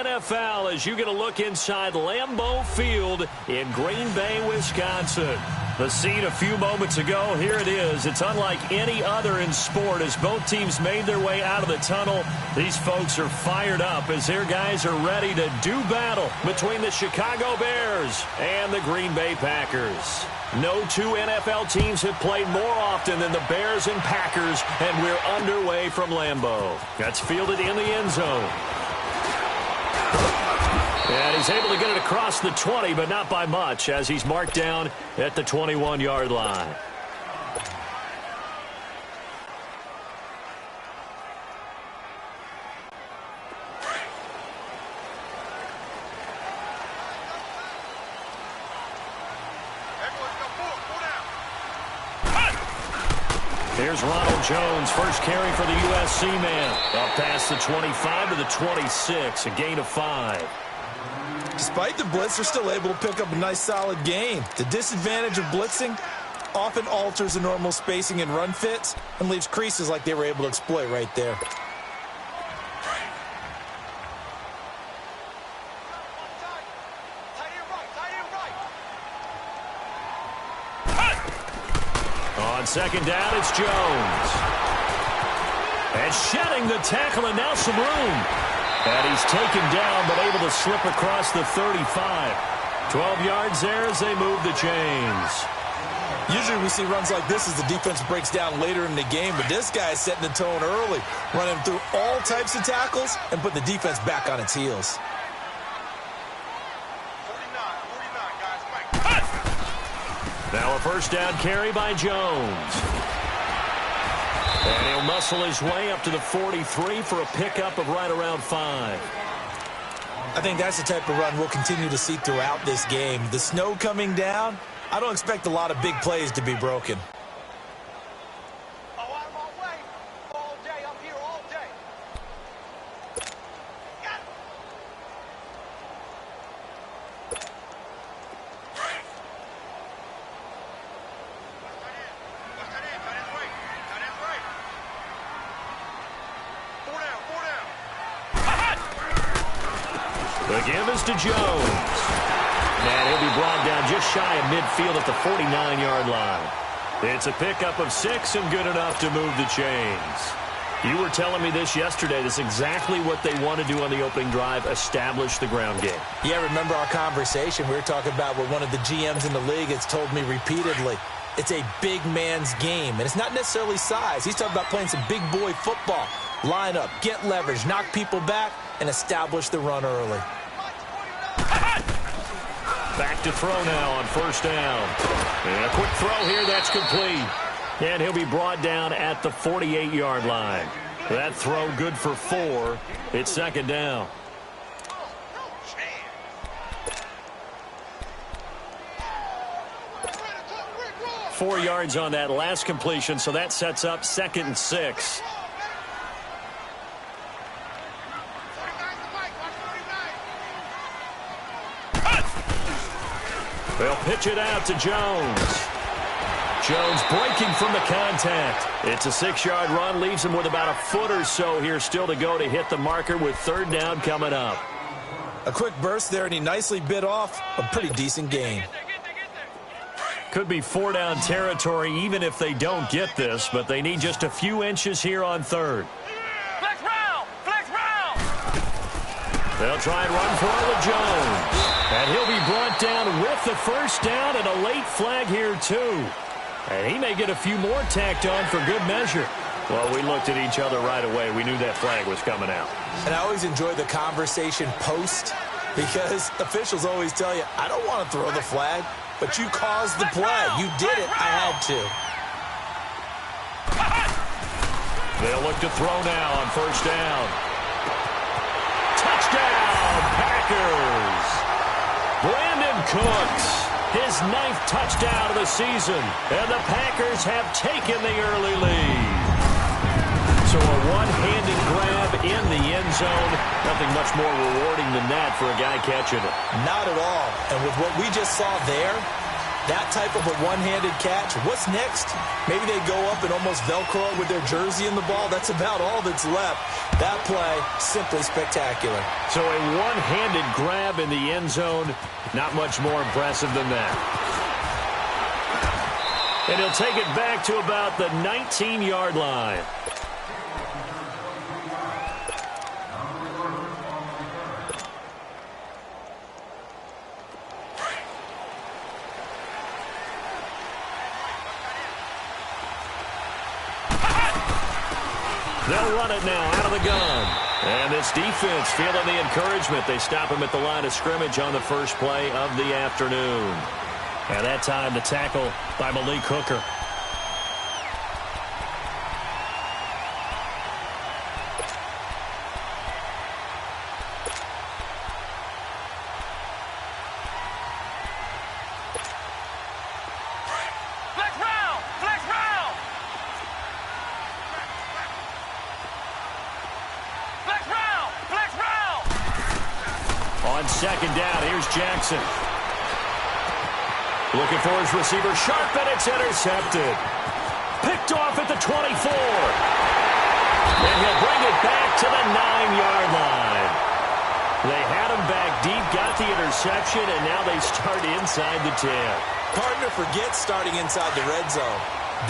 NFL as you get a look inside Lambeau Field in Green Bay, Wisconsin. The scene a few moments ago, here it is. It's unlike any other in sport as both teams made their way out of the tunnel. These folks are fired up as their guys are ready to do battle between the Chicago Bears and the Green Bay Packers. No two NFL teams have played more often than the Bears and Packers, and we're underway from Lambeau. That's fielded in the end zone. And he's able to get it across the 20, but not by much, as he's marked down at the 21-yard line. Here's Ronald Jones, first carry for the USC man. Up past the 25 to the 26, a gain of 5. Despite the blitz, they're still able to pick up a nice solid gain. The disadvantage of blitzing often alters the normal spacing and run fits and leaves creases like they were able to exploit right there. On second down, it's Jones. And shedding the tackle, and now some room. And he's taken down, but able to slip across the 35. 12 yards there as they move the chains. Usually we see runs like this as the defense breaks down later in the game, but this guy is setting the tone early, running through all types of tackles and putting the defense back on its heels. Now a first down carry by Jones. And he'll muscle his way up to the 43 for a pickup of right around 5. I think that's the type of run we'll continue to see throughout this game. The snow coming down, I don't expect a lot of big plays to be broken. The give is to Jones. And he'll be brought down just shy of midfield at the 49-yard line. It's a pickup of 6 and good enough to move the chains. You were telling me this yesterday. That's exactly what they want to do on the opening drive, establish the ground game. Yeah, remember our conversation? We were talking about what one of the GMs in the league has told me repeatedly. It's a big man's game, and it's not necessarily size. He's talking about playing some big boy football. Line up, get leverage, knock people back, and establish the run early. Back to throw now on first down. And a quick throw here, that's complete. And he'll be brought down at the 48-yard line. That throw good for 4. It's second down. Four yards on that last completion, so that sets up 2nd and 6. They'll pitch it out to Jones. Jones breaking from the contact. It's a 6-yard run, leaves him with about a foot or so here still to go to hit the marker with third down coming up. A quick burst there, and he nicely bit off a pretty decent gain. Could be 4-down territory even if they don't get this, but they need just a few inches here on third. Flex round! Flex round! They'll try and run for it with Jones. And he'll be brought down with the first down and a late flag here too. And he may get a few more tacked on for good measure. Well, we looked at each other right away. We knew that flag was coming out. And I always enjoy the conversation post because officials always tell you, I don't want to throw the flag, but you caused the play. You did it. I had to. They'll look to throw now on first down. Touchdown, Packers. Brandon Cooks, his 9th touchdown of the season, and the Packers have taken the early lead. So a one-handed grab in the end zone. Nothing much more rewarding than that for a guy catching it. Not at all. And with what we just saw there, That type of a one-handed catch, what's next? Maybe they go up and almost Velcro with their jersey in the ball. That's about all that's left. That play, simply spectacular. So a one-handed grab in the end zone, not much more impressive than that. And he'll take it back to about the 19-yard line. They'll run it now out of the gun. And this defense feeling the encouragement. They stop him at the line of scrimmage on the first play of the afternoon. And that time the tackle by Malik Hooker. Second down, here's Jackson. Looking for his receiver, sharp, and it's intercepted. Picked off at the 24. And he'll bring it back to the 9-yard line. They had him back deep, got the interception, and now they start inside the 10. Partner, forget starting inside the red zone.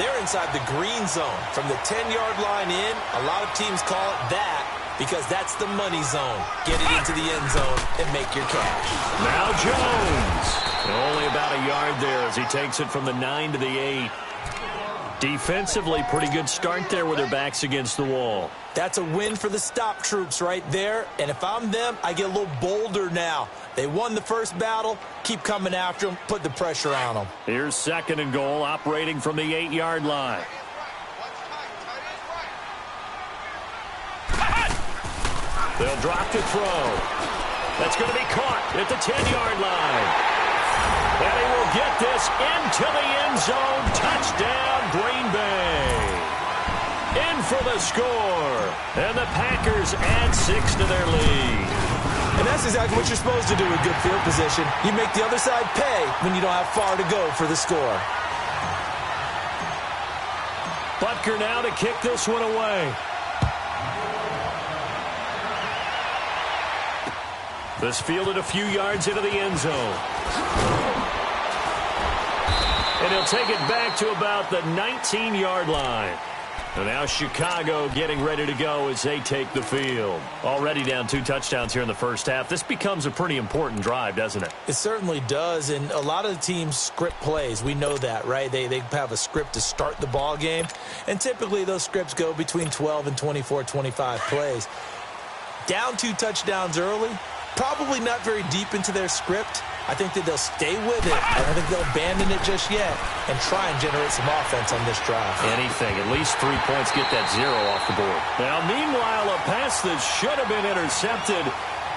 They're inside the green zone. From the 10-yard line in, a lot of teams call it that, because that's the money zone. Get it into the end zone and make your cash. Now Jones. Only about a yard there as he takes it from the 9 to the 8. Defensively, pretty good start there with their backs against the wall. That's a win for the stop troops right there. And if I'm them, I get a little bolder now. They won the first battle. Keep coming after them. Put the pressure on them. Here's second and goal, operating from the 8-yard line. They'll drop to throw. That's going to be caught at the 10-yard line. And he will get this into the end zone. Touchdown, Green Bay. In for the score. And the Packers add 6 to their lead. And that's exactly what you're supposed to do with good field position. You make the other side pay when you don't have far to go for the score. Butker now to kick this one away. This fielded a few yards into the end zone. And he'll take it back to about the 19-yard line. And now Chicago getting ready to go as they take the field. Already down 2 touchdowns here in the first half. This becomes a pretty important drive, doesn't it? It certainly does, and a lot of the teams script plays. We know that, right? They have a script to start the ball game, and typically those scripts go between 12 and 24, 25 plays. Down 2 touchdowns early, probably not very deep into their script. I think that they'll stay with it. I don't think they'll abandon it just yet and try and generate some offense on this drive. Anything. At least 3 points, get that 0 off the board. Now, meanwhile, a pass that should have been intercepted,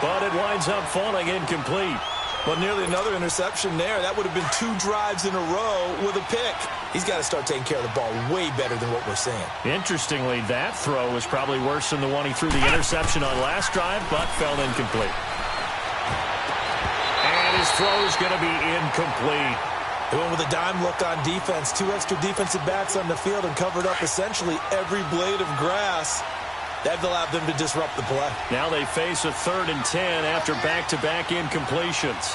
but it winds up falling incomplete. Well, nearly another interception there. That would have been 2 drives in a row with a pick. He's got to start taking care of the ball way better than what we're seeing. Interestingly, that throw was probably worse than the one he threw the interception on last drive, but fell incomplete. His throw is going to be incomplete. They went with a dime look on defense. 2 extra defensive backs on the field and covered up essentially every blade of grass. That allowed them to disrupt the play. Now they face a 3rd and 10 after back-to-back incompletions.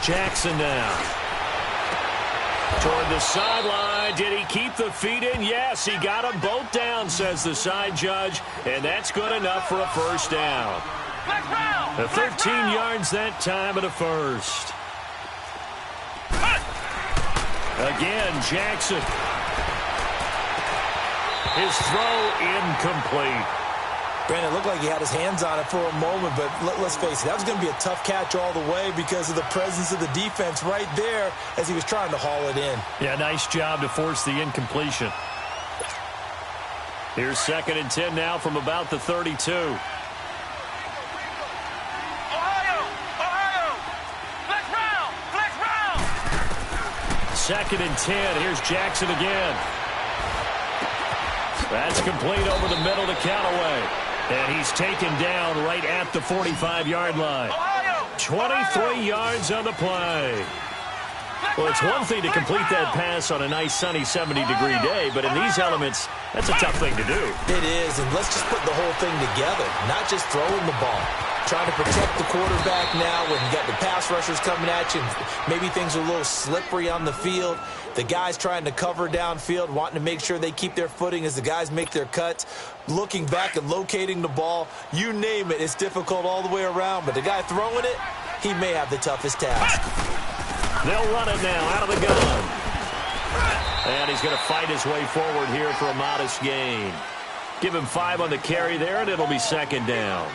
Jackson now. Toward the sideline. Did he keep the feet in? Yes, he got them both down, says the side judge. And that's good enough for a first down. The 13 yards that time at a first. Again, Jackson. His throw incomplete. Brandon, it looked like he had his hands on it for a moment, but let's face it, that was going to be a tough catch all the way because of the presence of the defense right there as he was trying to haul it in. Yeah, nice job to force the incompletion. Here's 2nd and 10 now from about the 32. 2nd and 10. Here's Jackson again. That's complete over the middle to Callaway. And he's taken down right at the 45-yard line. 23 yards on the play. Well, it's one thing to complete that pass on a nice sunny 70-degree day, but in these elements, that's a tough thing to do. It is, and let's just put the whole thing together, not just throwing the ball. Trying to protect the quarterback now when you got the pass rushers coming at you. Maybe things are a little slippery on the field. The guys trying to cover downfield, wanting to make sure they keep their footing as the guys make their cuts. Looking back and locating the ball, you name it, it's difficult all the way around. But the guy throwing it, he may have the toughest task. They'll run it now out of the gun. And he's going to fight his way forward here for a modest gain. Give him 5 on the carry there, and it'll be 2nd down.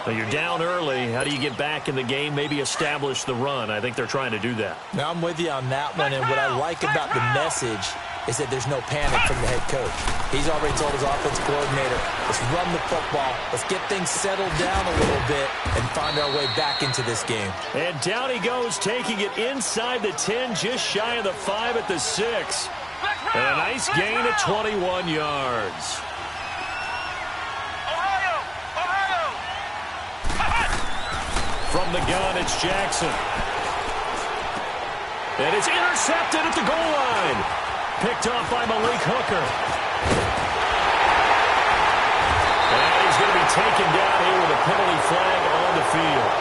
Now you're down early. How do you get back in the game, maybe establish the run? I think they're trying to do that. Now, I'm with you on that one, and what I like about the message is that there's no panic from the head coach. He's already told his offensive coordinator, let's run the football, let's get things settled down a little bit and find our way back into this game. And down he goes, taking it inside the 10, just shy of the 5 at the 6. And a nice gain of 21 yards. From the gun, it's Jackson. And it's intercepted at the goal line. Picked off by Malik Hooker. And he's going to be taken down here with a penalty flag on the field.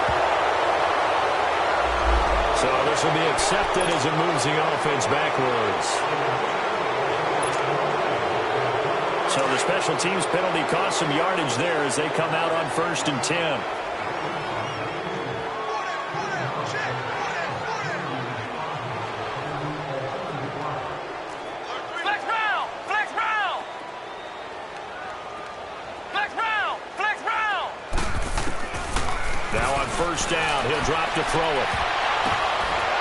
So this will be accepted as it moves the offense backwards. So the special teams penalty cost some yardage there as they come out on 1st and 10. First down, he'll drop to throw it.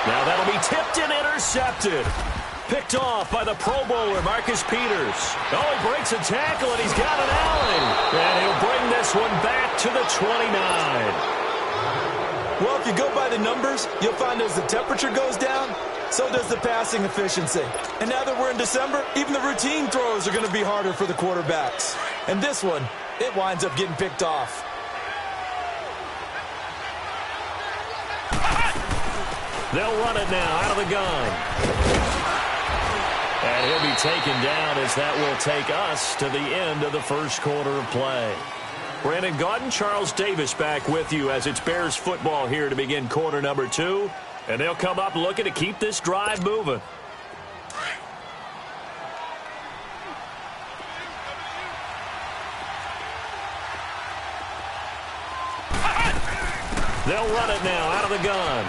Now that'll be tipped and intercepted. Picked off by the Pro Bowler, Marcus Peters. Oh, he breaks a tackle, and he's got an alley. And he'll bring this one back to the 29. Well, if you go by the numbers, you'll find as the temperature goes down, so does the passing efficiency. And now that we're in December, even the routine throws are going to be harder for the quarterbacks. And this one, it winds up getting picked off. They'll run it now out of the gun. And he'll be taken down as that will take us to the end of the first quarter of play. Brandon Gaudin, Charles Davis back with you as it's Bears football here to begin quarter number 2. And they'll come up looking to keep this drive moving. They'll run it now out of the gun.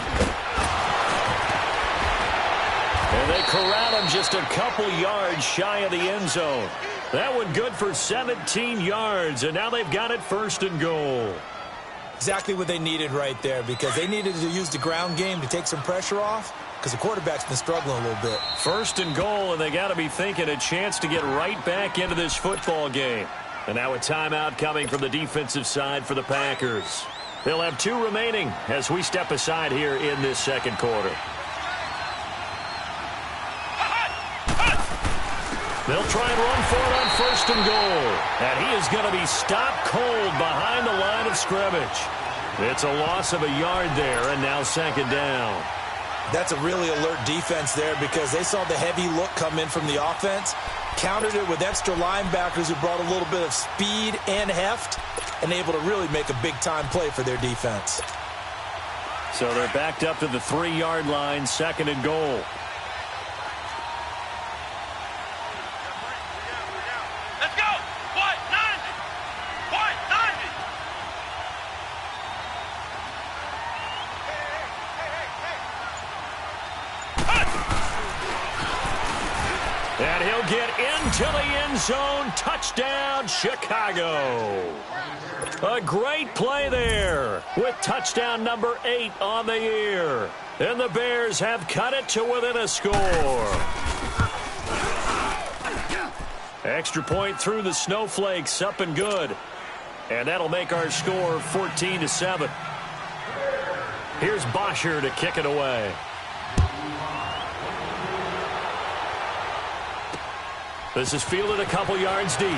And they corral him just a couple yards shy of the end zone. That one good for 17 yards, and now they've got it 1st and goal. Exactly what they needed right there, because they needed to use the ground game to take some pressure off, because the quarterback's been struggling a little bit. 1st and goal, and they got to be thinking a chance to get right back into this football game. And now a timeout coming from the defensive side for the Packers. They'll have 2 remaining as we step aside here in this second quarter. They'll try and run for it on 1st and goal. And he is going to be stopped cold behind the line of scrimmage. It's a loss of a yard there, and now 2nd down. That's a really alert defense there, because they saw the heavy look come in from the offense, countered it with extra linebackers who brought a little bit of speed and heft, and able to really make a big-time play for their defense. So they're backed up to the 3-yard line, 2nd and goal. And he'll get into the end zone. Touchdown, Chicago. A great play there with touchdown number 8 on the year. And the Bears have cut it to within a score. Extra point through the snowflakes, up and good. And that'll make our score 14-7. Here's Bosher to kick it away. This is fielded a couple yards deep.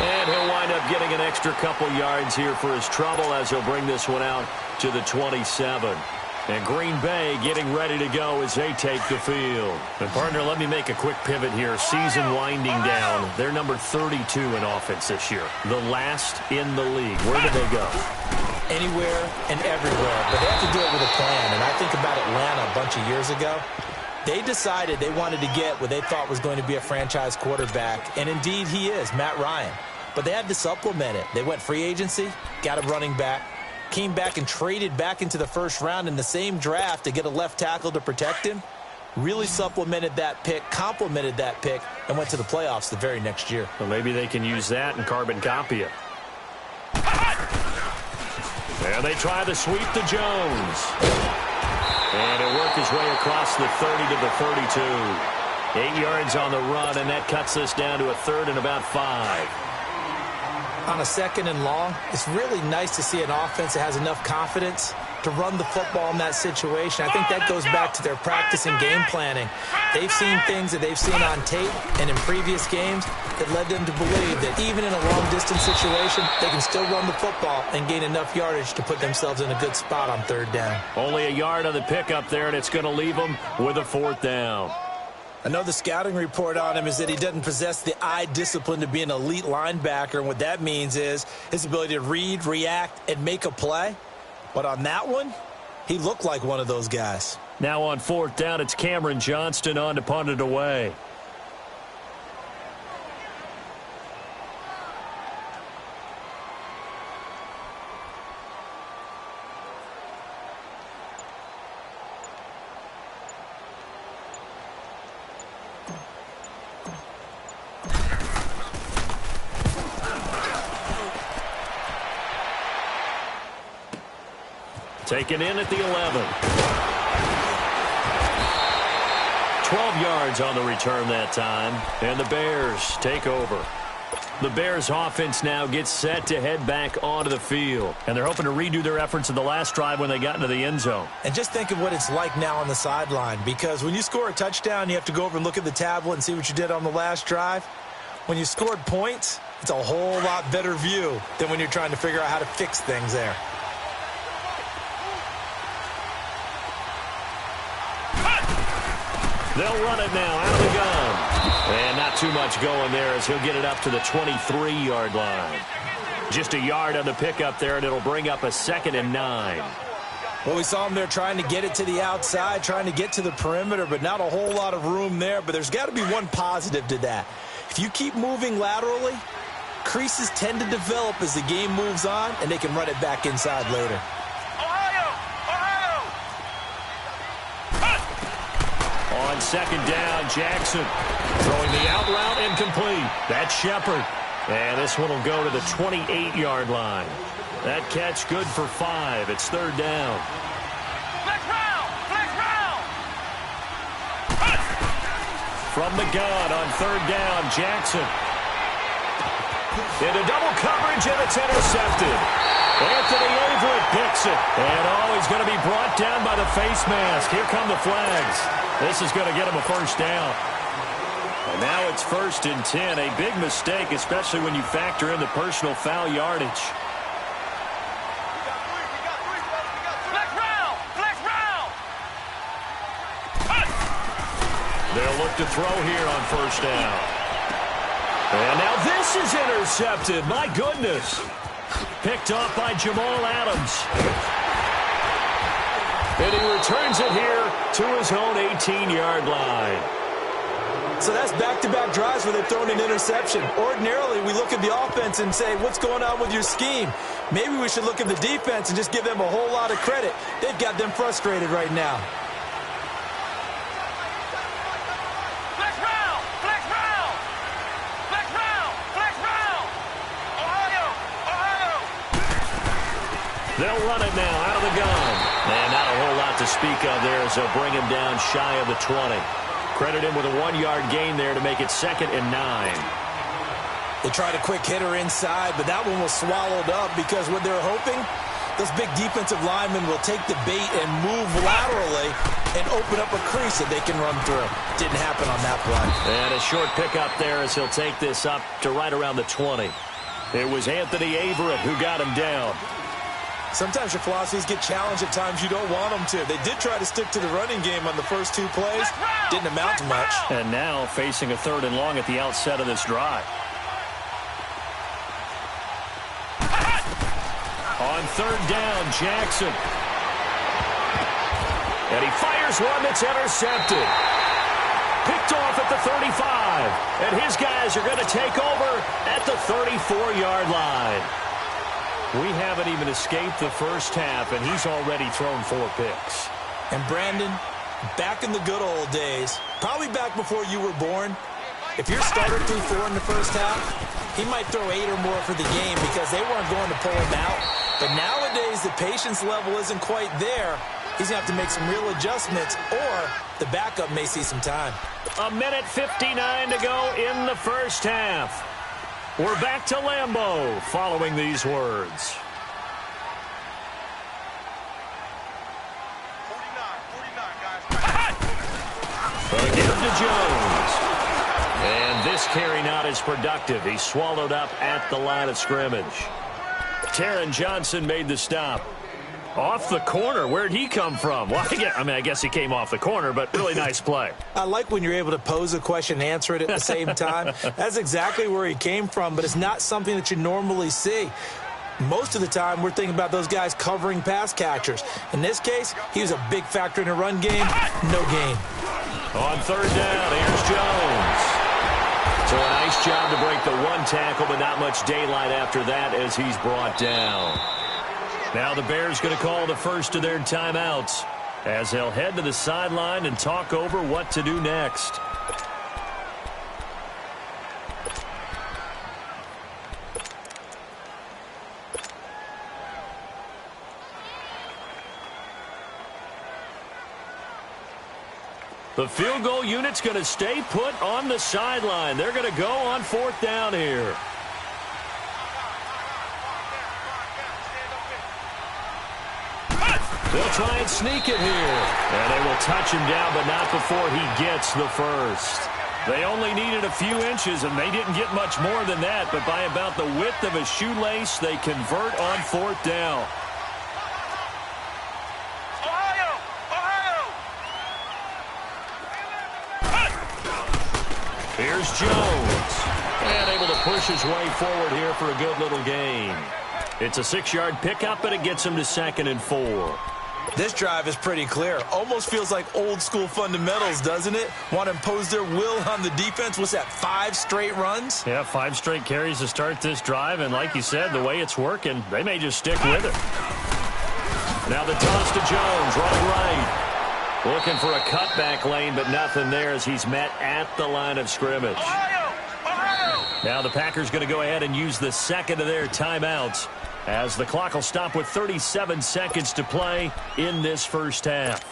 And he'll wind up getting an extra couple yards here for his trouble as he'll bring this one out to the 27. And Green Bay getting ready to go as they take the field. And, partner, let me make a quick pivot here. Season winding down. They're number 32 in offense this year. The last in the league. Where do they go? Anywhere and everywhere. But they have to do it with a plan. And I think about Atlanta a bunch of years ago. They decided they wanted to get what they thought was going to be a franchise quarterback. And, indeed, he is, Matt Ryan. But they had to supplement it. They went free agency, got a running back, came back and traded back into the first round in the same draft to get a left tackle to protect him. Really supplemented that pick, complemented that pick, and went to the playoffs the very next year. Well, maybe they can use that and carbon copy it. And they try to sweep to Jones. And he'll work his way across the 30 to the 32. 8 yards on the run, and that cuts us down to a 3rd and about 5. On a 2nd and long, it's really nice to see an offense that has enough confidence to run the football in that situation. I think that goes back to their practice and game planning. They've seen things that they've seen on tape and in previous games that led them to believe that even in a long-distance situation, they can still run the football and gain enough yardage to put themselves in a good spot on 3rd down. Only a yard on the pickup there, and it's going to leave them with a 4th down. I know the scouting report on him is that he doesn't possess the eye discipline to be an elite linebacker, and what that means is his ability to read, react, and make a play. But on that one, he looked like one of those guys. Now on 4th down, it's Cameron Johnston on to punt it away. Taken in at the 11. 12 yards on the return that time. And the Bears take over. The Bears offense now gets set to head back onto the field. And they're hoping to redo their efforts in the last drive when they got into the end zone. And just think of what it's like now on the sideline. Because when you score a touchdown, you have to go over and look at the tablet and see what you did on the last drive. When you scored points, it's a whole lot better view than when you're trying to figure out how to fix things there. They'll run it now out of the gun. And not too much going there as he'll get it up to the 23-yard line. Just a yard on the pickup there, and it'll bring up a 2nd and 9. Well, we saw him there trying to get it to the outside, trying to get to the perimeter, but not a whole lot of room there. But there's got to be one positive to that. If you keep moving laterally, creases tend to develop as the game moves on, and they can run it back inside later. On 2nd down, Jackson throwing the out route incomplete. That's Shepard. And this one will go to the 28-yard line. That catch good for 5. It's 3rd down. Flex round! Flex round! From the gun on 3rd down, Jackson. Into double coverage, and it's intercepted. Anthony Averett picks it. And he's going to be brought down by the face mask. Here come the flags. This is going to get him a 1st down. And now it's 1st and 10. A big mistake, especially when you factor in the personal foul yardage. Flex round! Flex round! They'll look to throw here on 1st down. And now this is intercepted. My goodness. Picked off by Jamal Adams. And he returns it here to his own 18-yard line. So that's back-to-back drives where they've thrown an interception. Ordinarily, we look at the offense and say, what's going on with your scheme? Maybe we should look at the defense and just give them a whole lot of credit. They've got them frustrated right now. Flex round! Flex round! Flex round! Flex round! Ohio! Ohio! They'll run it now out of the gun. And not a whole lot to speak of there as they'll bring him down shy of the 20. Credit him with a 1-yard gain there to make it 2nd and 9. They tried a quick hitter inside, but that one was swallowed up because what they're hoping, Those big defensive linemen will take the bait and move laterally and open up a crease that they can run through. Didn't happen on that play. And a short pickup there as he'll take this up to right around the 20. It was Anthony Averett who got him down. Sometimes your philosophies get challenged at times you don't want them to. They did try to stick to the running game on the first 2 plays. Didn't amount to much. And now facing a 3rd and long at the outset of this drive. On 3rd down, Jackson. And he fires one that's intercepted. Picked off at the 35. And his guys are going to take over at the 34-yard line. We haven't even escaped the first half, and he's already thrown 4 picks. And Brandon, back in the good old days, probably back before you were born, if your starter threw 4 in the first half, he might throw 8 or more for the game because they weren't going to pull him out. But nowadays, the patience level isn't quite there. He's going to have to make some real adjustments, or the backup may see some time. 1:59 to go in the first half. We're back to Lambeau following these words. 49, guys. Again to Jones. And this carry not as productive. He swallowed up at the line of scrimmage. Taron Johnson made the stop. Off the corner. Where'd he come from? Well, I guess he came off the corner, but really nice play. I like when you're able to pose a question and answer it at the same time. That's exactly where he came from, but it's not something that you normally see. Most of the time, we're thinking about those guys covering pass catchers. In this case, he was a big factor in the run game. No gain. On 3rd down, here's Jones. So a nice job to break the 1 tackle, but not much daylight after that as he's brought down. Now the Bears going to call the first of their timeouts as they'll head to the sideline and talk over what to do next. The field goal unit's going to stay put on the sideline. They're going to go on 4th down here. They'll try and sneak it here. And they will touch him down, but not before he gets the first. They only needed a few inches, and they didn't get much more than that. But by about the width of a shoelace, they convert on 4th down. Ohio! Ohio! Here's Jones. And able to push his way forward here for a good little gain. It's a 6-yard pickup, but it gets him to 2nd and 4. This drive is pretty clear. Almost feels like old-school fundamentals, doesn't it? Want to impose their will on the defense. What's that, 5 straight runs? Yeah, 5 straight carries to start this drive, and like you said, the way it's working, they may just stick with it. Now the toss to Jones, running right. Looking for a cutback lane, but nothing there as he's met at the line of scrimmage. Ohio! Ohio! Now the Packers going to go ahead and use the 2nd of their timeouts, as the clock will stop with 37 seconds to play in this first half.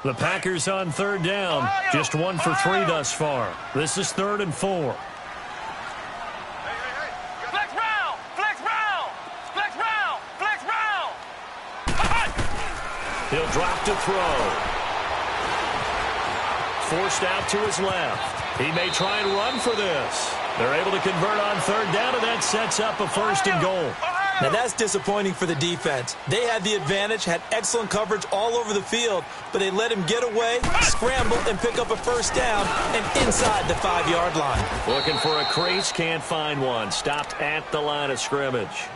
The Packers on 3rd down. Just 1 for 3 thus far. This is 3rd and 4. Flex round! Flex round! Flex round! Flex round! He'll drop to throw. Forced out to his left. He may try and run for this. They're able to convert on 3rd down, and that sets up a 1st and goal. Now that's disappointing for the defense. They had the advantage, had excellent coverage all over the field, but they let him get away, scramble, and pick up a 1st down and inside the 5-yard line. Looking for a crease, can't find one. Stopped at the line of scrimmage.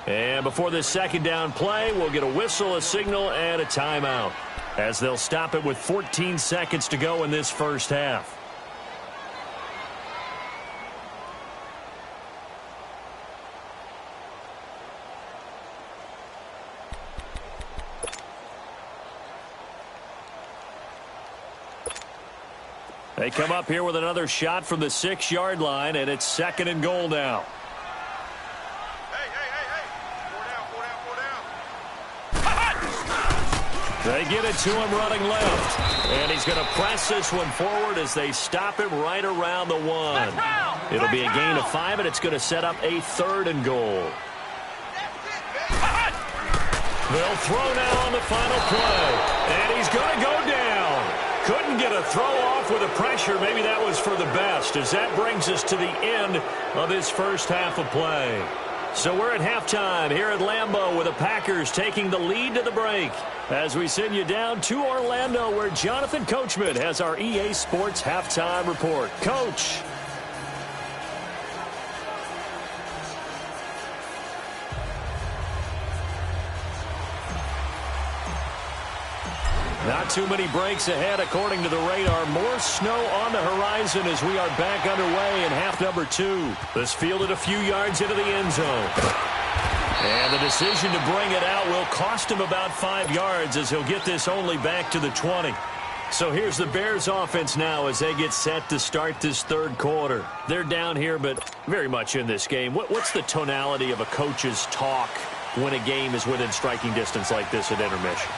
And before this 2nd down play, we'll get a whistle, a signal, and a timeout, as they'll stop it with 14 seconds to go in this first half. They come up here with another shot from the 6-yard line, and it's 2nd and goal now. Hey! 4 down! They get it to him running left. And he's going to press this one forward as they stop him right around the 1. It'll be a gain of 5, and it's going to set up a 3rd and goal. They'll throw now on the final play. And he's going to go down. Couldn't get a throw off with the pressure. Maybe that was for the best, as that brings us to the end of this first half of play. So we're at halftime here at Lambeau with the Packers taking the lead to the break. As we send you down to Orlando, where Jonathan Coachman has our EA Sports halftime report. Coach. Not too many breaks ahead, according to the radar. More snow on the horizon as we are back underway in half number 2. This fielded a few yards into the end zone. And the decision to bring it out will cost him about 5 yards, as he'll get this only back to the 20. So here's the Bears offense now as they get set to start this 3rd quarter. They're down here, but very much in this game. What's the tonality of a coach's talk when a game is within striking distance like this at intermission?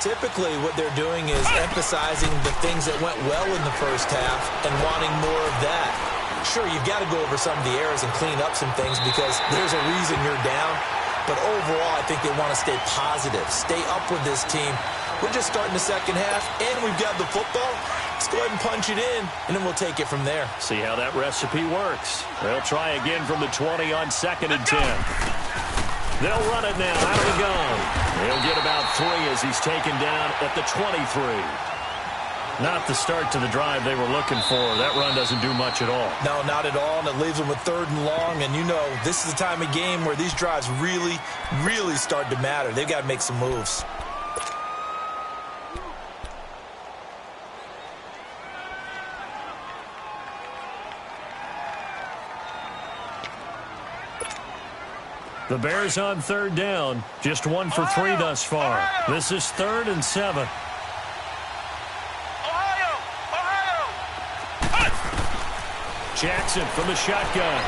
Typically, what they're doing is emphasizing the things that went well in the first half and wanting more of that. Sure, you've got to go over some of the errors and clean up some things because there's a reason you're down. But overall, I think they want to stay positive, stay up with this team. We're just starting the second half, and we've got the football. Let's go ahead and punch it in, and then we'll take it from there. See how that recipe works. They'll try again from the 20 on 2nd and 10. They'll run it now out of the gun. He'll get about 3 as he's taken down at the 23. Not the start to the drive they were looking for. That run doesn't do much at all. No, not at all, and it leaves them with 3rd and long. And you know, this is the time of game where these drives really, really start to matter. They've got to make some moves. The Bears on 3rd down. Just 1 for 3 thus far. This is 3rd and 7. Jackson from the shotgun.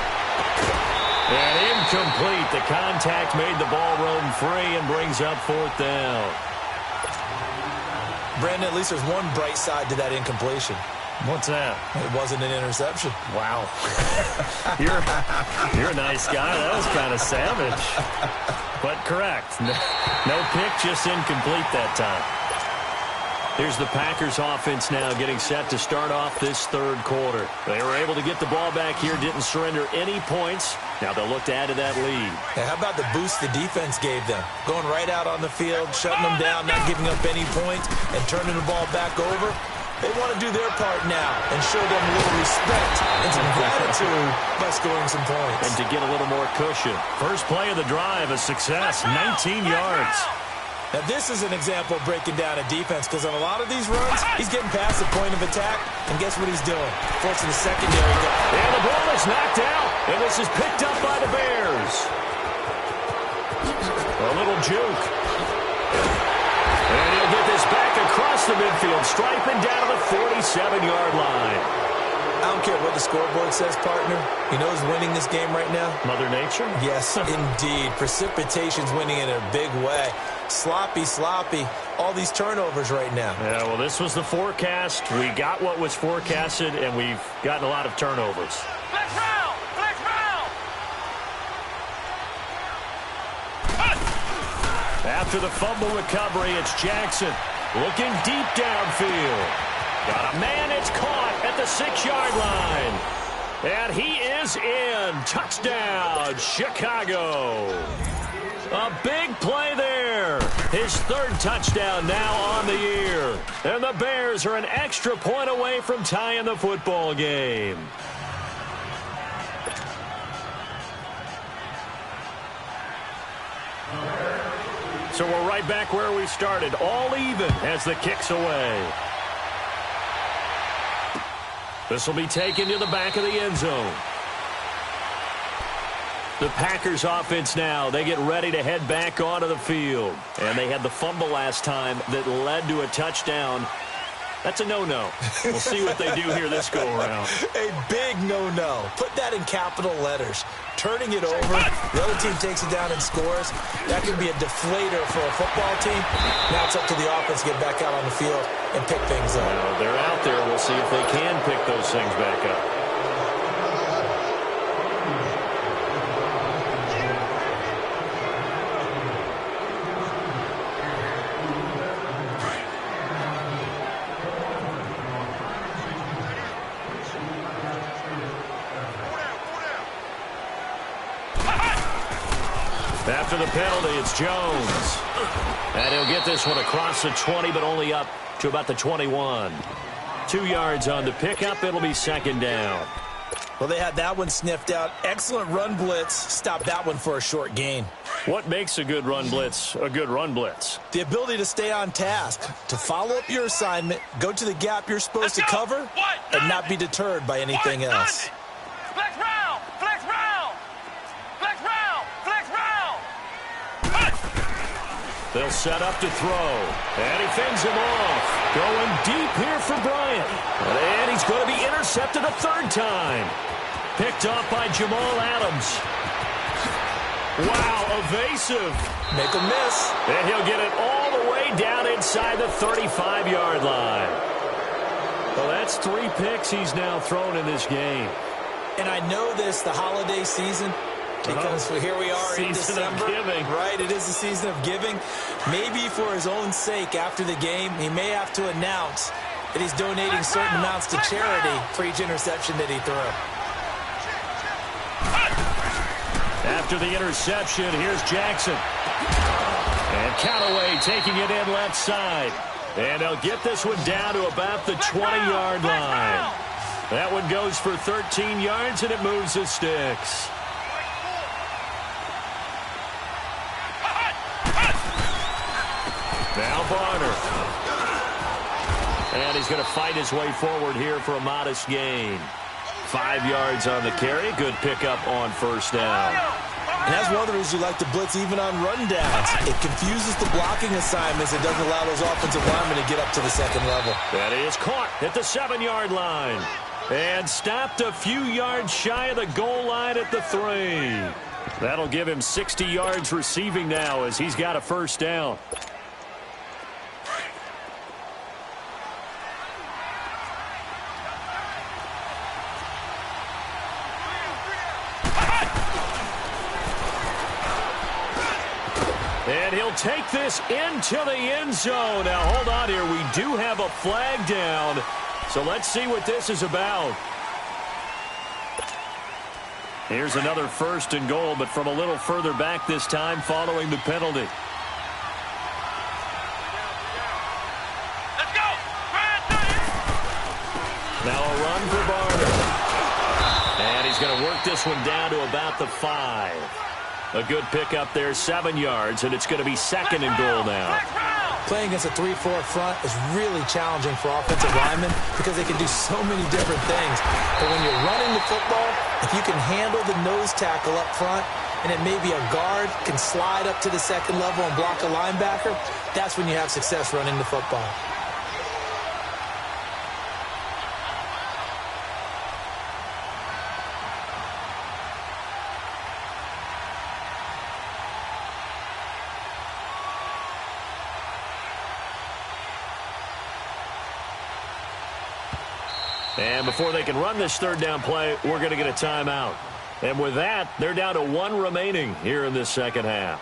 And incomplete. The contact made the ball roam free and brings up 4th down. Brandon, at least there's one bright side to that incompletion. What's that? It wasn't an interception. Wow. You're a nice guy. That was kind of savage. But correct. No pick, just incomplete that time. Here's the Packers offense now getting set to start off this 3rd quarter. They were able to get the ball back here, didn't surrender any points. Now they'll look to add to that lead. Hey, how about the boost the defense gave them? Going right out on the field, shutting them down, not giving up any points, and turning the ball back over. They want to do their part now and show them a little respect and some gratitude by scoring some points. And to get a little more cushion. First play of the drive, a success, 19 yards. Now, this is an example of breaking down a defense because on a lot of these runs, he's getting past the point of attack, and guess what he's doing? Forcing the secondary guy. And the ball is knocked out, and this is picked up by the Bears. A little juke. And he'll get this back across the midfield, striping down to the 47-yard line. I don't care what the scoreboard says, partner. You know who's winning this game right now? Mother Nature? Yes, indeed. Precipitation's winning in a big way. Sloppy, sloppy. All these turnovers right now. Yeah, well, this was the forecast. We got what was forecasted, and we've gotten a lot of turnovers. Flex round! Flex round! After the fumble recovery, it's Jackson looking deep downfield. Got a man, it's caught at the 6-yard line. And he is in. Touchdown, Chicago. A big play there. His 3rd touchdown now on the year. And the Bears are an extra point away from tying the football game. So we're right back where we started. All even as the kick's away. This will be taken to the back of the end zone. The Packers offense now, they get ready to head back onto the field. And they had the fumble last time that led to a touchdown. That's a no-no. We'll see what they do here this go-around. A big no-no. Put that in capital letters. Turning it over, the other team takes it down and scores. That can be a deflator for a football team. Now it's up to the offense to get back out on the field and pick things up. Now, they're out there. We'll see if they can pick those things back up. After the penalty, it's Jones. And he'll get this one across the 20, but only up to about the 21. 2 yards on the pickup. It'll be second down. Well, they had that one sniffed out. Excellent run blitz. Stopped that one for a short gain. What makes a good run blitz a good run blitz? The ability to stay on task, to follow up your assignment, go to the gap you're supposed to cover, and not be deterred by anything else. Flex round! Flex round! Flex round! Flex round! They'll set up to throw. And he fends him off. Going deep here for Bryant. And he's going to be intercepted a third time. Picked off by Jamal Adams. Wow, evasive. Make a miss. And he'll get it all the way down inside the 35-yard line. Well, that's 3 picks he's now thrown in this game. And I know this, the holiday season, because here we are in December. Season of giving. Right, it is the season of giving. Maybe for his own sake after the game, he may have to announce that he's donating certain amounts to charity for each interception that he threw. After the interception, here's Jackson. And Callaway taking it in left side. And they'll get this one down to about the 20-yard line. That one goes for 13 yards, and it moves the sticks. Now Barner. And he's going to fight his way forward here for a modest gain. 5 yards on the carry. Good pickup on first down. And that's one of the reasons you like to blitz even on rundowns. It confuses the blocking assignments. It doesn't allow those offensive linemen to get up to the second level. That is caught at the 7-yard line. And stopped a few yards shy of the goal line at the 3. That'll give him 60 yards receiving now as he's got a first down. And he'll take this into the end zone. Now, hold on here. We do have a flag down. So let's see what this is about. Here's another first and goal, but from a little further back this time following the penalty. Let's go! Now a run for Barner. And he's going to work this one down to about the 5. A good pickup there, 7 yards, and it's going to be second and goal now. Playing against a 3-4 front is really challenging for offensive linemen because they can do so many different things. But when you're running the football, if you can handle the nose tackle up front, and then maybe a guard can slide up to the second level and block a linebacker, that's when you have success running the football. And before they can run this third down play, we're going to get a timeout. And with that, they're down to 1 remaining here in this second half.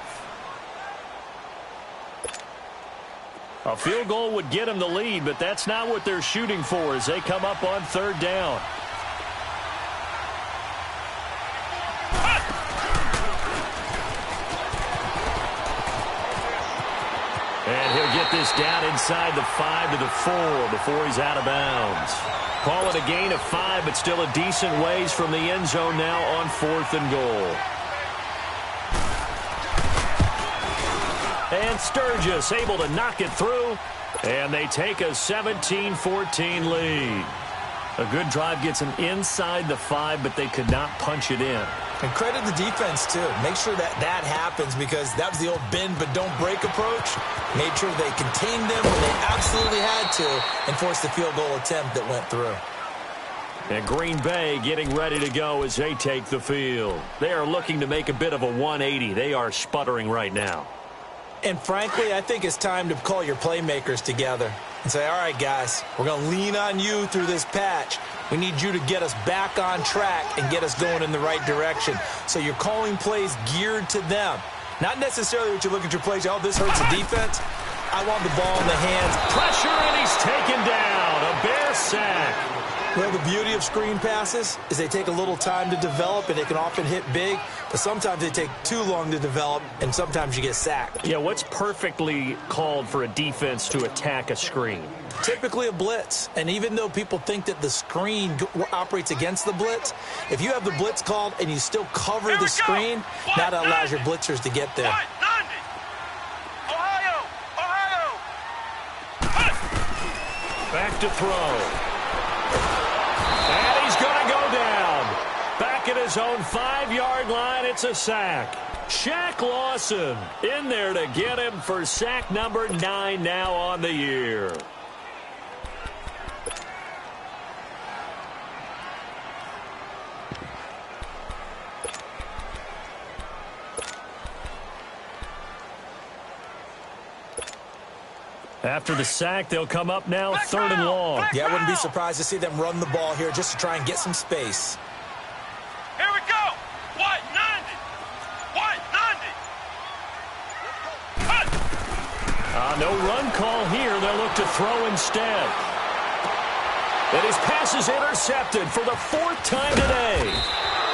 A field goal would get them the lead, but that's not what they're shooting for as they come up on third down. And he'll get this down inside the 5 to the 4 before he's out of bounds. Call it a gain of 5, but still a decent ways from the end zone now on 4th and goal. And Sturgis able to knock it through, and they take a 17-14 lead. A good drive gets them inside the 5, but they could not punch it in. And credit the defense, too. Make sure that that happens because that was the old bend but don't break approach. Made sure they contained them when they absolutely had to and forced the field goal attempt that went through. And Green Bay getting ready to go as they take the field. They are looking to make a bit of a 180. They are sputtering right now. And frankly, I think it's time to call your playmakers together and say, all right, guys, we're going to lean on you through this patch. We need you to get us back on track and get us going in the right direction. So you're calling plays geared to them. Not necessarily what you look at your plays, oh, this hurts the defense. I want the ball in the hands. Pressure, and he's taken down. A Bear sack. Well, the beauty of screen passes is they take a little time to develop, and they can often hit big, but sometimes they take too long to develop, and sometimes you get sacked. Yeah, what's perfectly called for a defense to attack a screen? Typically a blitz, and even though people think that the screen operates against the blitz, if you have the blitz called and you still cover the screen, now that allows your blitzers to get there. Back to throw. And he's going to go down. Back at his own 5-yard line, it's a sack. Shaq Lawson in there to get him for sack number 9 now on the year. After the sack, they'll come up now 3rd and long. Yeah, I wouldn't be surprised to see them run the ball here just to try and get some space. Here we go. White 90. White 90. No run call here. They'll look to throw instead. And his pass is intercepted for the 4th time today.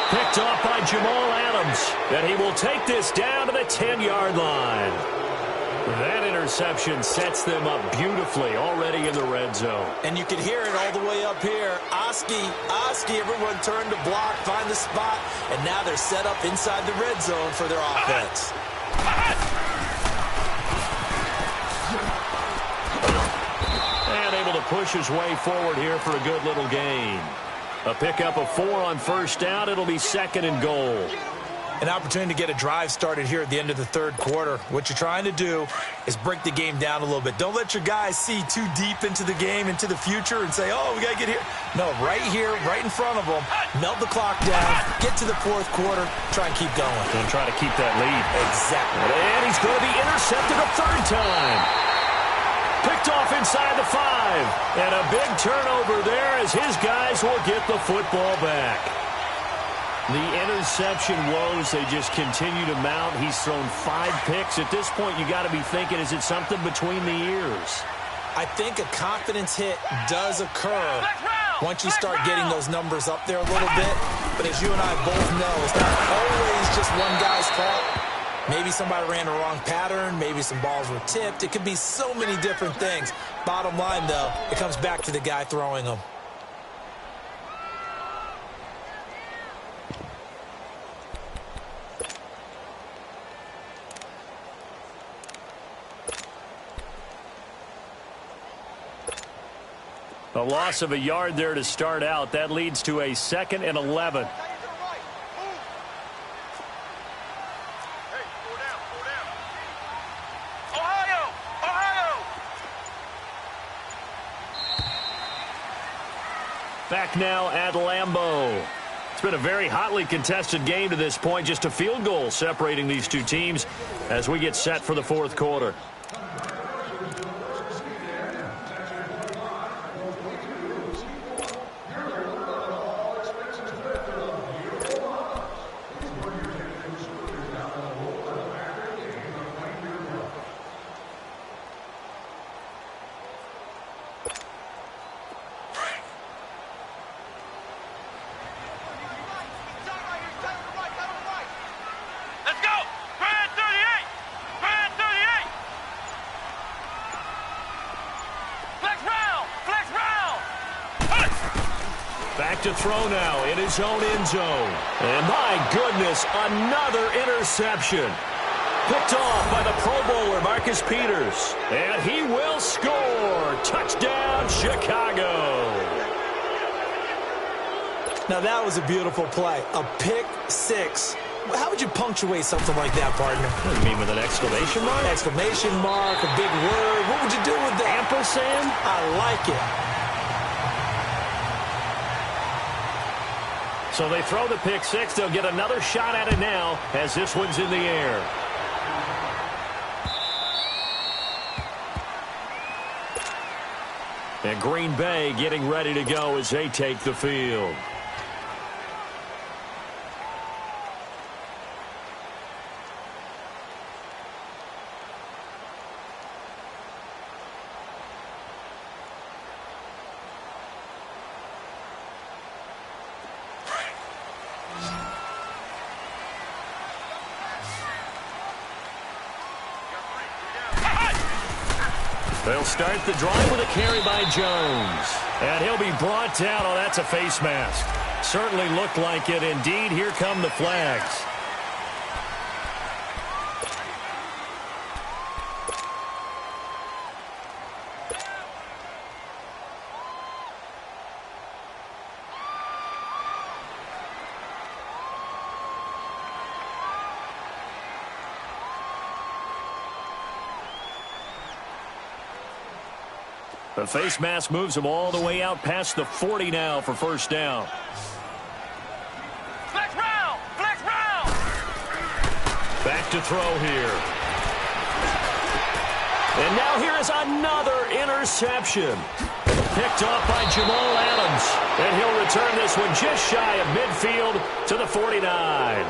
Picked off by Jamal Adams. And he will take this down to the 10-yard line. That interception sets them up beautifully already in the red zone. And you can hear it all the way up here. Oski, everyone turned to block, find the spot, and now they're set up inside the red zone for their offense. And able to push his way forward here for a good little gain. A pickup of 4 on 1st down. It'll be 2nd and goal. An opportunity to get a drive started here at the end of the 3rd quarter. What you're trying to do is break the game down a little bit. Don't let your guys see too deep into the game, into the future, and say, oh, we got to get here. No, right here, right in front of them, melt the clock down, get to the 4th quarter, try and keep going. And try to keep that lead. Exactly. And he's going to be intercepted a 3rd time. Picked off inside the 5. And a big turnover there as his guys will get the football back. The interception woes, they just continue to mount. He's thrown 5 picks. At this point, you got to be thinking, is it something between the ears? I think a confidence hit does occur once you start getting those numbers up there a little bit. But as you and I both know, it's not always just one guy's fault. Maybe somebody ran a wrong pattern. Maybe some balls were tipped. It could be so many different things. Bottom line, though, it comes back to the guy throwing them. A loss of a yard there to start out. That leads to a 2nd and 11. Back now at Lambeau. It's been a very hotly contested game to this point. Just a field goal separating these two teams as we get set for the 4th quarter. Back to throw now in his own end zone. And my goodness, another interception. Picked off by the Pro Bowler, Marcus Peters. And he will score. Touchdown, Chicago. Now, that was a beautiful play. A pick six. How would you punctuate something like that, partner? What do you mean, with an exclamation mark? Exclamation mark, a big word. What would you do with that? Ampersand? I like it. So they throw the pick six. They'll get another shot at it now as this one's in the air. And Green Bay getting ready to go as they take the field. They'll start the drive with a carry by Jones. And he'll be brought down. Oh, that's a face mask. Certainly looked like it. Indeed, here come the flags. The face mask moves him all the way out past the 40 now for first down. Flex round! Flex round! Back to throw here. And now here is another interception. Picked off by Jamal Adams. And he'll return this one just shy of midfield to the 49.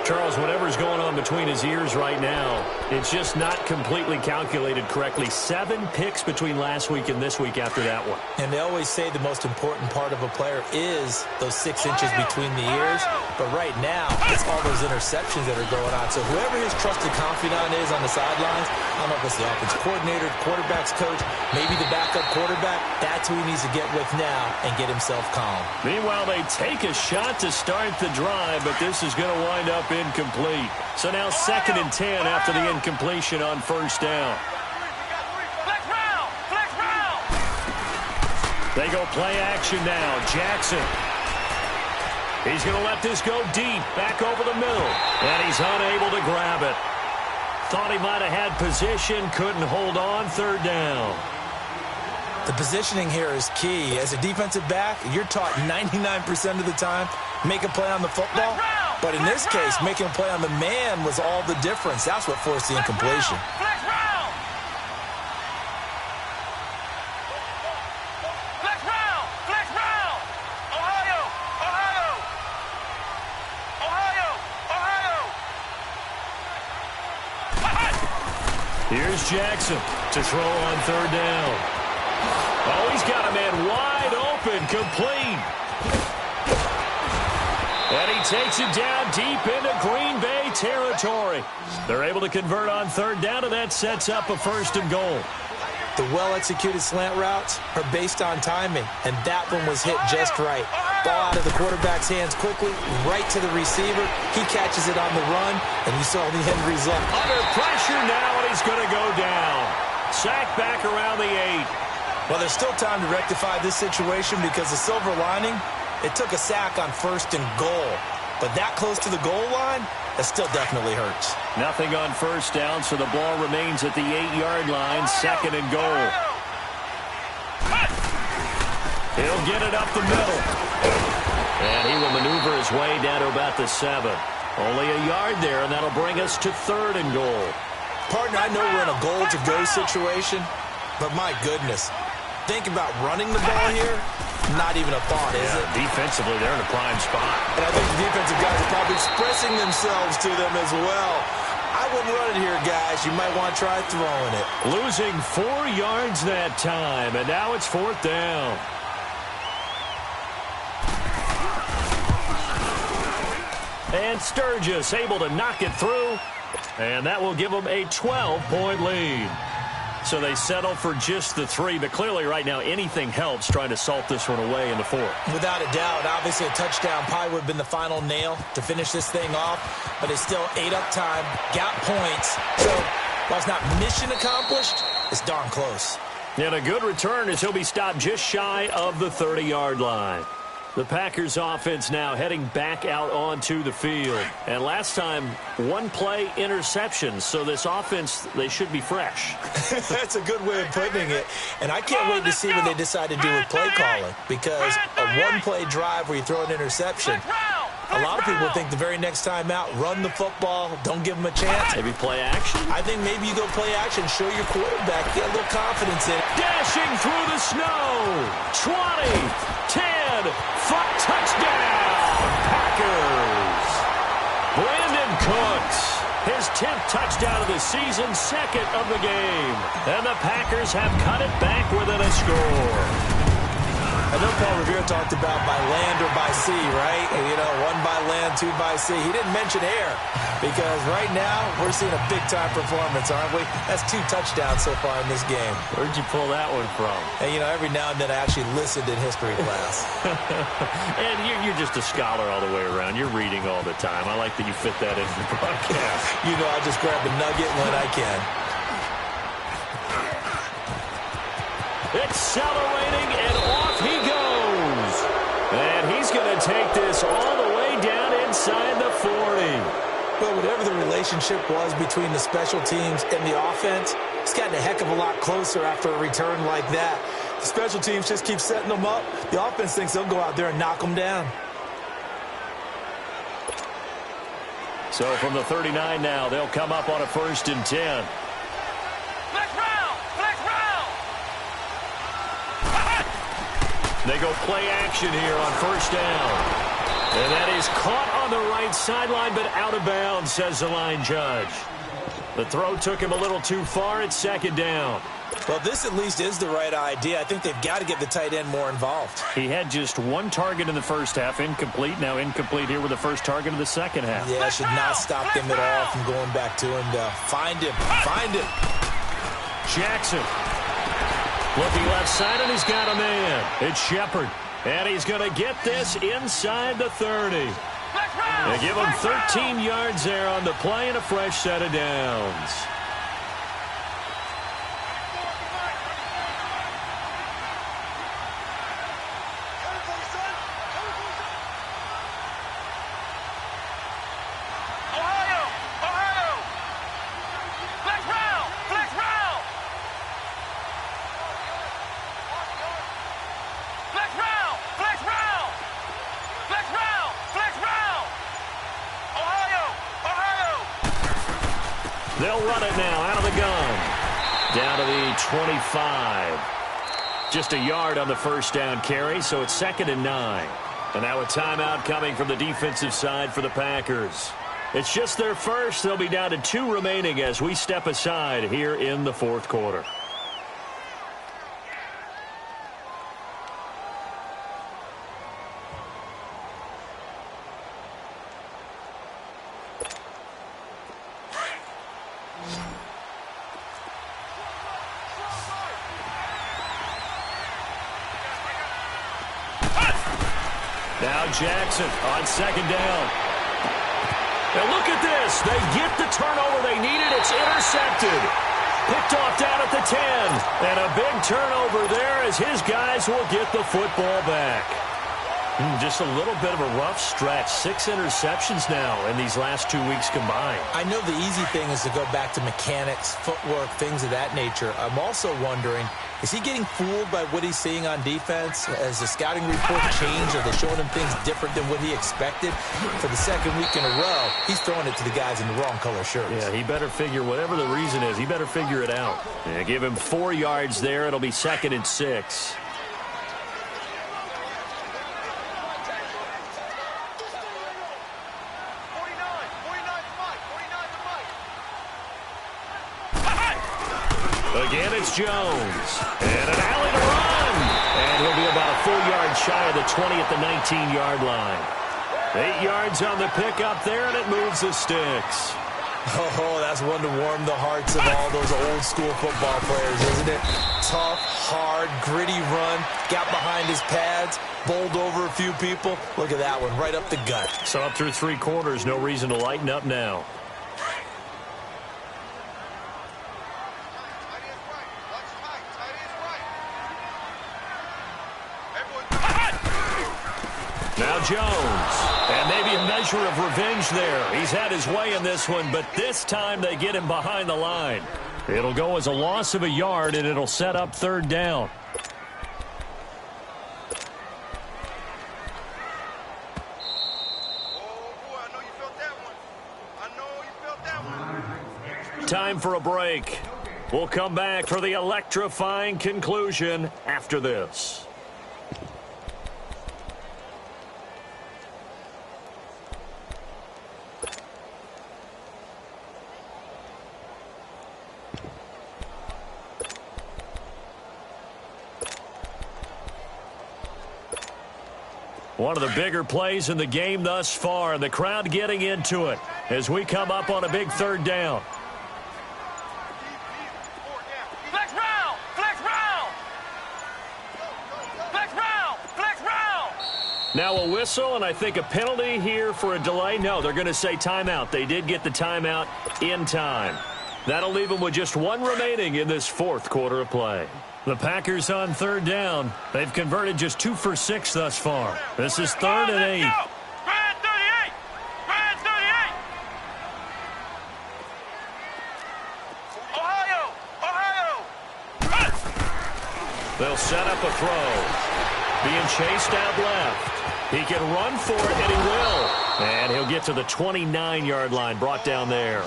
Charles, whatever's going on between his ears right now, it's just not completely calculated correctly. 7 picks between last week and this week after that one. And they always say the most important part of a player is those 6 inches between the ears. But right now, it's all those interceptions that are going on. So whoever his trusted confidant is on the sidelines, I don't know if it's the offense coordinator, quarterback's coach, maybe the backup quarterback, that's who he needs to get with now and get himself calm. Meanwhile, they take a shot to start the drive, but this is going to wind up incomplete. So now 2nd and 10 after the incompletion on first down. Flex round! Flex round! They go play action now. Jackson. He's going to let this go deep, back over the middle. And he's unable to grab it. Thought he might have had position, couldn't hold on. 3rd down. The positioning here is key. As a defensive back, you're taught 99% of the time, make a play on the football. But in this case, making a play on the man was all the difference. That's what forced the incompletion. Flex round! Flex round! Flex round! Ohio! Ohio! Ohio! Ohio! Here's Jackson to throw on 3rd down. Oh, he's got a man wide open, complete. And he takes it down deep into Green Bay territory. They're able to convert on 3rd down, and that sets up a 1st and goal. The well-executed slant routes are based on timing, and that one was hit just right. Ball out of the quarterback's hands quickly, right to the receiver. He catches it on the run, and you saw the end result. Under pressure now, and he's going to go down. Sacked back around the 8. Well, there's still time to rectify this situation because the silver lining, it took a sack on 1st and goal. But that close to the goal line, that still definitely hurts. Nothing on 1st down, so the ball remains at the 8-yard line, 2nd and goal. He'll get it up the middle. And he will maneuver his way down to about the 7. Only a yard there, and that'll bring us to 3rd and goal. Partner, I know we're in a goal-to-go situation, but my goodness, think about running the ball here. Not even a thought, is it? Defensively, they're in a prime spot. And I think the defensive guys are probably expressing themselves to them as well. I wouldn't run it here, guys. You might want to try throwing it. Losing 4 yards that time, and now it's 4th down. And Sturgis able to knock it through, and that will give them a 12-point lead. So they settle for just the 3, but clearly right now anything helps trying to salt this one away in the 4th. Without a doubt, obviously a touchdown probably would have been the final nail to finish this thing off, but it's still 8 up time, got points. So while it's not mission accomplished, it's darn close. And a good return as he'll be stopped just shy of the 30-yard line. The Packers offense now heading back out onto the field. And last time, one-play interception. So this offense, they should be fresh. That's a good way of putting it. And I can't wait to see what they decide to do with play calling. Because a one-play drive where you throw an interception, a lot of people think the very next time out, run the football, don't give them a chance. Maybe play action? I think maybe you go play action, show your quarterback, get a little confidence in it. Dashing through the snow. 20, 10, touchdown, Packers. Brandon Cooks, his 10th touchdown of the season, 2nd of the game. And the Packers have cut it back within a score. I know Paul Revere talked about by land or by sea, right? And, you know, 1 by land, 2 by sea. He didn't mention air because right now we're seeing a big-time performance, aren't we? That's 2 touchdowns so far in this game. Where'd you pull that one from? And, you know, every now and then I actually listened in history class. And you're just a scholar all the way around. You're reading all the time. I like that you fit that into the broadcast. You know, I just grab a nugget when I can. Accelerating, and off he goes. And he's going to take this all the way down inside the 40. Well, whatever the relationship was between the special teams and the offense, it's gotten a heck of a lot closer after a return like that. The special teams just keep setting them up. The offense thinks they'll go out there and knock them down. So from the 39 now, they'll come up on a 1st and 10. They go play action here on 1st down. And that is caught on the right sideline, but out of bounds, says the line judge. The throw took him a little too far. It's 2nd down. Well, this at least is the right idea. I think they've got to get the tight end more involved. He had just 1 target in the first half, incomplete. Now incomplete here with the first target of the second half. Yeah, should not stop them at all from going back to him to find him. Find him. Jackson. Looking left side, and he's got a man. It's Shepard. And he's going to get this inside the 30. They give him 13 yards there on the play and a fresh set of downs. They'll run it now out of the gun. Down to the 25. Just a yard on the first down carry, so it's 2nd and 9. And now a timeout coming from the defensive side for the Packers. It's just their first. They'll be down to 2 remaining as we step aside here in the 4th quarter. Now Jackson on 2nd down. Now look at this. They get the turnover they needed. It's intercepted. Picked off down at the 10. And a big turnover there as his guys will get the football back. Just a little bit of a rough stretch. 6 interceptions now in these last 2 weeks combined. I know the easy thing is to go back to mechanics, footwork, things of that nature. I'm also wondering, is he getting fooled by what he's seeing on defense? Has the scouting report changed? Are they showing him things different than what he expected? For the 2nd week in a row, he's throwing it to the guys in the wrong color shirts. Yeah, he better figure, whatever the reason is, he better figure it out. Yeah, give him 4 yards there. It'll be 2nd and 6. Again, it's Jones. And an alley to run. And he'll be about a full yard shy of the 20 at the 19-yard line. 8 yards on the pickup there, and it moves the sticks. Oh, that's one to warm the hearts of all those old school football players, isn't it? Tough, hard, gritty run. Got behind his pads, bowled over a few people. Look at that one, right up the gut. So up through 3 quarters, no reason to lighten up now. Jones. And maybe a measure of revenge there. He's had his way in this one, but this time they get him behind the line. It'll go as a loss of a yard, and it'll set up third down. Time for a break. We'll come back for the electrifying conclusion after this. One of the bigger plays in the game thus far, and the crowd getting into it as we come up on a big third down. Flex round! Flex round! Flex round! Flex round! Now a whistle, and I think a penalty here for a delay. No, they're going to say timeout. They did get the timeout in time. That'll leave them with just one remaining in this fourth quarter of play. The Packers on third down. They've converted just 2 for 6 thus far. This is 3rd and 8. Grand 38! Grand 38! Ohio! Ohio! They'll set up a throw. Being chased out left. He can run for it, and he will. And he'll get to the 29-yard line, brought down there.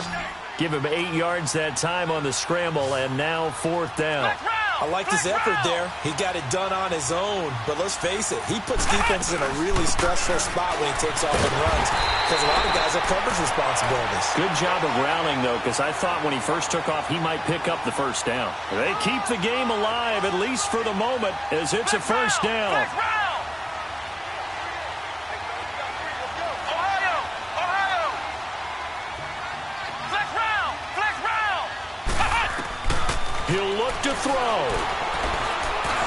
Give him 8 yards that time on the scramble, and now 4th down. I like his effort there. He got it done on his own. But let's face it, he puts defenses in a really stressful spot when he takes off and runs because a lot of guys have coverage responsibilities. Good job of rallying, though, because I thought when he first took off, he might pick up the first down. They keep the game alive, at least for the moment, as it's a first down. He'll look to throw.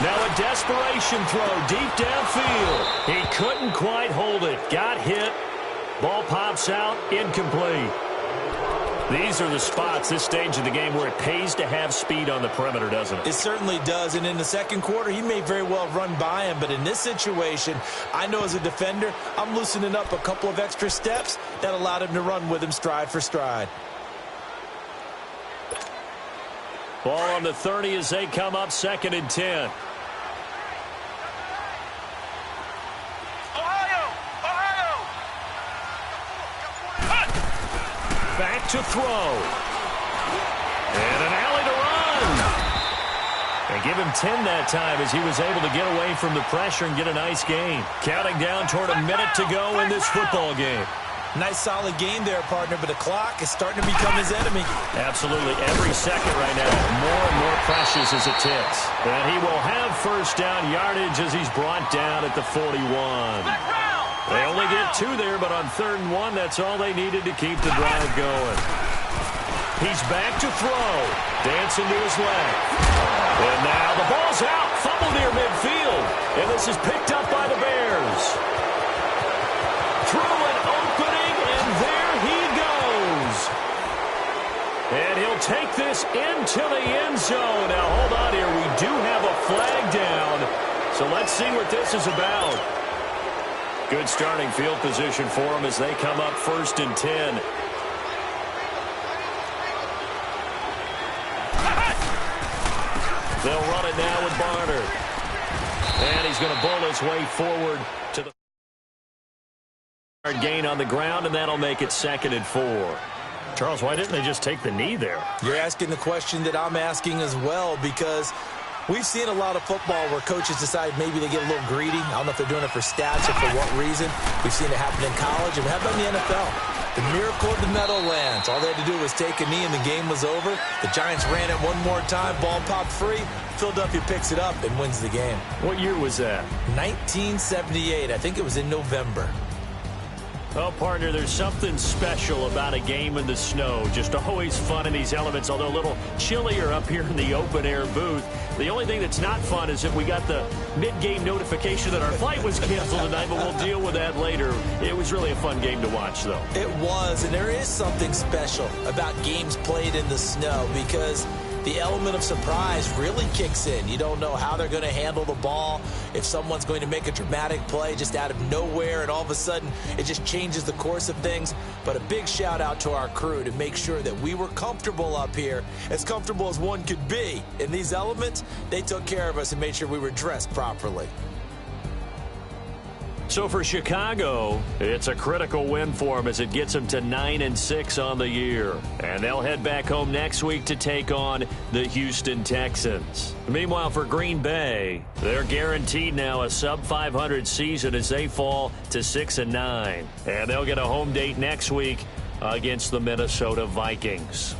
Now a desperation throw deep downfield. He couldn't quite hold it. Got hit. Ball pops out. Incomplete. These are the spots, this stage of the game, where it pays to have speed on the perimeter, doesn't it? It certainly does. And in the second quarter, he may very well run by him. But in this situation, I know as a defender, I'm loosening up a couple of extra steps that allowed him to run with him stride for stride. Ball on the 30 as they come up 2nd and 10. Ohio! Ohio! Back to throw. And an alley to run. And give him 10 that time as he was able to get away from the pressure and get a nice gain. Counting down toward a minute to go in this football game. Nice solid game there, partner, but the clock is starting to become his enemy. Absolutely. Every second right now, more and more precious as it ticks. And he will have first down yardage as he's brought down at the 41. They only get 2 there, but on 3rd and 1, that's all they needed to keep the drive going. He's back to throw. Dancing to his left. And now the ball's out. Fumble near midfield. And this is picked up by the Bears. Through an opening, and there he goes. And he'll take this into the end zone. Now, hold on here. We do have a flag down. So let's see what this is about. Good starting field position for them as they come up 1st and 10. They'll run it now with Barner. And he's going to bull his way forward to the gain on the ground, and that'll make it 2nd and 4. Charles, why didn't they just take the knee there? You're asking the question that I'm asking as well, because we've seen a lot of football where coaches decide maybe they get a little greedy. I don't know if they're doing it for stats or for what reason. We've seen it happen in college, and we have it in the NFL. The miracle of the Meadowlands. All they had to do was take a knee, and the game was over. The Giants ran it one more time. Ball popped free. Philadelphia picks it up and wins the game. What year was that? 1978. I think it was in November. Well, partner, there's something special about a game in the snow. Just always fun in these elements, although a little chillier up here in the open-air booth. The only thing that's not fun is that we got the mid-game notification that our flight was canceled tonight, but we'll deal with that later. It was really a fun game to watch, though. It was, and there is something special about games played in the snow because the element of surprise really kicks in. You don't know how they're going to handle the ball, if someone's going to make a dramatic play just out of nowhere, and all of a sudden it just changes the course of things. But a big shout out to our crew to make sure that we were comfortable up here, as comfortable as one could be. In these elements, they took care of us and made sure we were dressed properly. So for Chicago, it's a critical win for them as it gets them to 9-6 on the year. And they'll head back home next week to take on the Houston Texans. Meanwhile, for Green Bay, they're guaranteed now a sub-500 season as they fall to 6-9. And they'll get a home date next week against the Minnesota Vikings.